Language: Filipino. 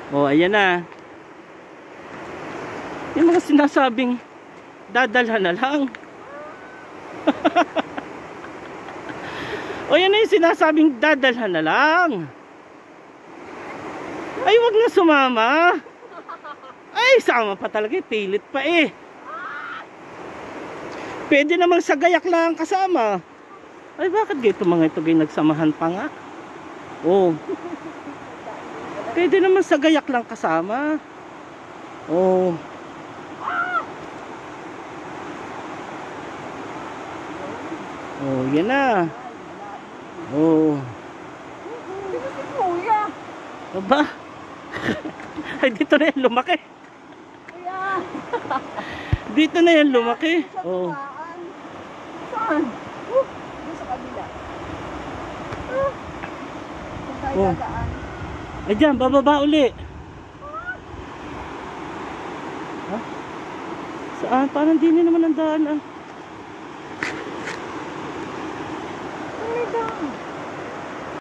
Oh, ayan na. Yung mga sinasabing dadalhan na lang. O yan na yung sinasabing dadalhan na lang. Ay, wag na sumama. Ay, sama pa talaga. Pilit pa eh. Pwede namang sa gayak lang kasama. Ay, bakit ganito mga ito nagsamahan pa nga? Oh. Pwede naman sa gayak lang kasama. Oh. Oh, yan na. Oh. Aba. Ay, dito na yan lumaki. Dito na yan lumaki. Oh. Saan? Doon sa kabila. Kung tayo dadaan. Ay, dyan, bababa uli. Ha? Saan? Parang di naman ang daan ah.